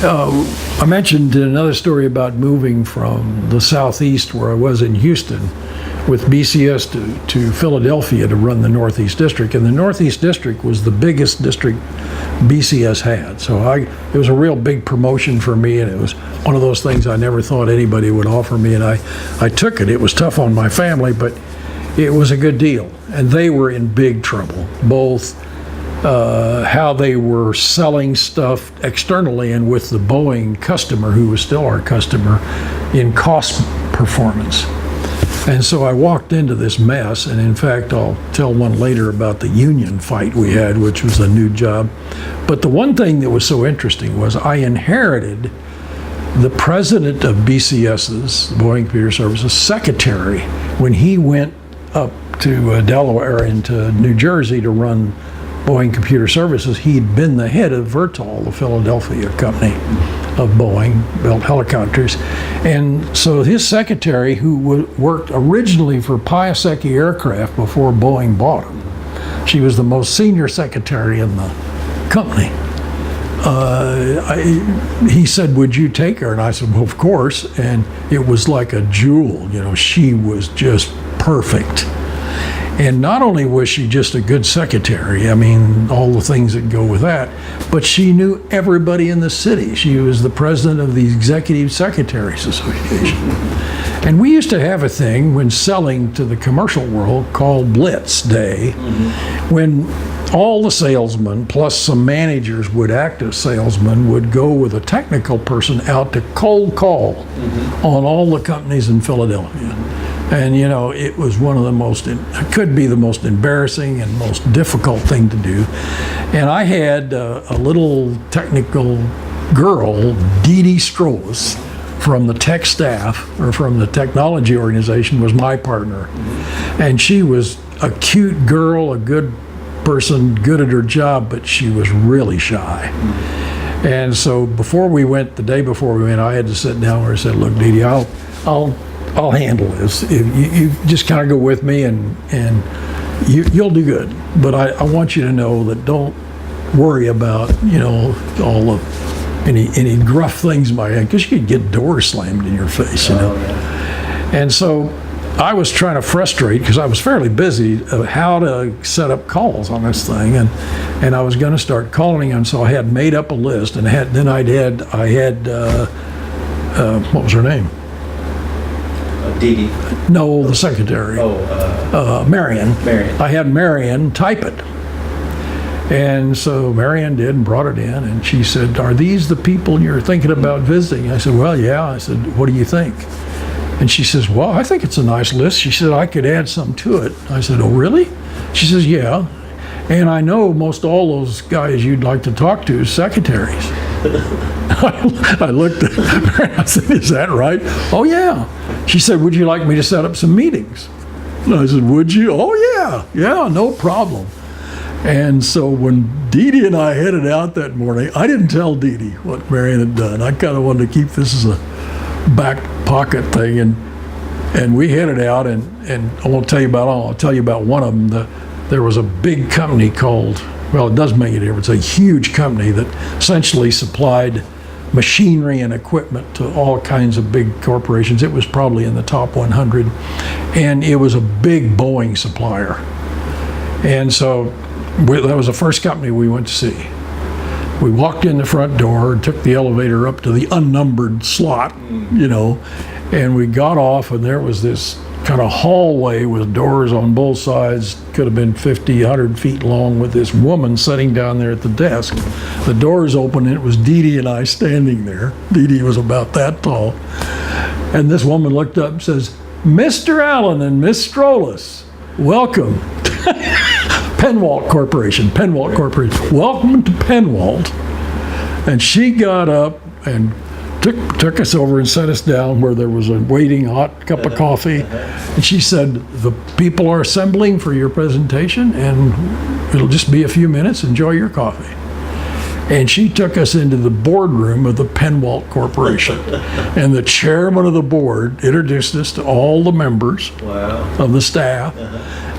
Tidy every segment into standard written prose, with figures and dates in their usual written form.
I mentioned in another story about moving from the southeast where I was in Houston with BCS to Philadelphia to run the Northeast District, and the Northeast District was the biggest district BCS had. So it was a real big promotion for me, and it was one of those things I never thought anybody would offer me, and I took it. It was tough on my family, but it was a good deal. And they were in big trouble, both how they were selling stuff externally and with the Boeing customer, who was still our customer, in cost performance. And so I walked into this mess, and in fact, I'll tell one later about the union fight we had, which was a new job. But the one thing that was so interesting was I inherited the president of BCS's, Boeing Computer Services, secretary, when he went up to Delaware and to New Jersey to run Boeing Computer Services. He'd been the head of Vertol, the Philadelphia company of Boeing, built helicopters. And so his secretary, who worked originally for Piasecki Aircraft before Boeing bought him, she was the most senior secretary in the company. He said, "Would you take her?" And I said, "Well, of course." And it was like a jewel, you know, she was just perfect. And not only was she just a good secretary, I mean, all the things that go with that, but she knew everybody in the city. She was the president of the Executive Secretaries Association. And we used to have a thing when selling to the commercial world called Blitz Day, when all the salesmen, plus some managers would act as salesmen, would go with a technical person out to cold call on all the companies in Philadelphia. And you know, it was one of the most, it could be the most embarrassing and most difficult thing to do. And I had a little technical girl, Dee Dee Strolis, from the tech staff, or from the technology organization, was my partner. And she was a cute girl, a good person, good at her job, but she was really shy. And so before we went, the day before we went, I had to sit down with her and said, "Look, Dee Dee, I'll handle this. If you just kind of go with me, and you'll do good. But I want you to know that don't worry about, you know, all the any gruff things might happen, because you could get doors slammed in your face, you know." And so I was trying to frustrate, because I was fairly busy, how to set up calls on this thing, and I was going to start calling them. So I had made up a list, and I had what was her name? Dee Dee. No, the secretary. Marion. Marion. I had Marion type it. And so Marion did and brought it in, and she said, "Are these the people you're thinking about visiting?" I said, "Well, yeah." I said, "What do you think?" And she says, "Well, I think it's a nice list." She said, "I could add some to it." I said, "Oh, really?" She says, "Yeah. And I know most all those guys you'd like to talk to as secretaries." I looked at her and I said, "Is that right?" "Oh, yeah." She said, "Would you like me to set up some meetings?" And I said, "Would you?" "Oh, yeah, no problem." And so when Dee Dee and I headed out that morning, I didn't tell Dee Dee what Marion had done. I kind of wanted to keep this as a back pocket thing, and we headed out, and I won't tell you about all. I'll tell you about one of them. There was a big company called, well, it does make a difference, a huge company that essentially supplied machinery and equipment to all kinds of big corporations. It was probably in the top 100, and it was a big Boeing supplier. And so that was the first company we went to see. We walked in the front door and took the elevator up to the unnumbered slot, you know, and we got off, and there was this kind of hallway with doors on both sides, could have been 50, 100 feet long, with this woman sitting down there at the desk. The doors opened, and it was Dee Dee and I standing there. Dee Dee was about that tall. And this woman looked up and says, "Mr. Allen and Miss Strolis, welcome." Penwalt Corporation. Welcome to Penwalt. And she got up and took us over and set us down where there was a waiting hot cup of coffee. And she said, "The people are assembling for your presentation, and it'll just be a few minutes. Enjoy your coffee." And she took us into the boardroom of the Penwalt Corporation. And the chairman of the board introduced us to all the members of the staff.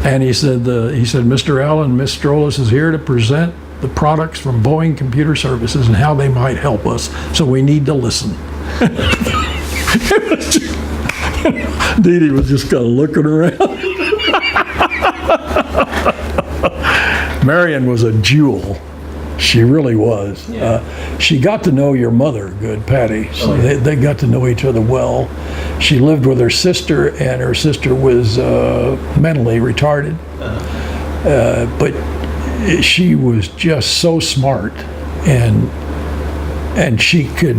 And he said, "Mr. Allen, Miss Strolis is here to present the products from Boeing Computer Services and how they might help us, so we need to listen. Dee Dee was just kind of looking around. Marion was a jewel. She really was. Yeah. She got to know your mother good, Patty. So they got to know each other well. She lived with her sister, and her sister was mentally retarded. But she was just so smart, and she could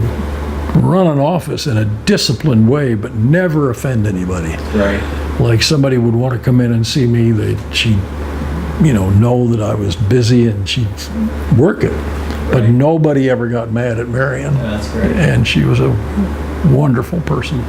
run an office in a disciplined way, but never offend anybody. Right. Like somebody would want to come in and see me, she'd know that I was busy and she'd work it. But Right. nobody ever got mad at Marion. That's great. And she was a wonderful person.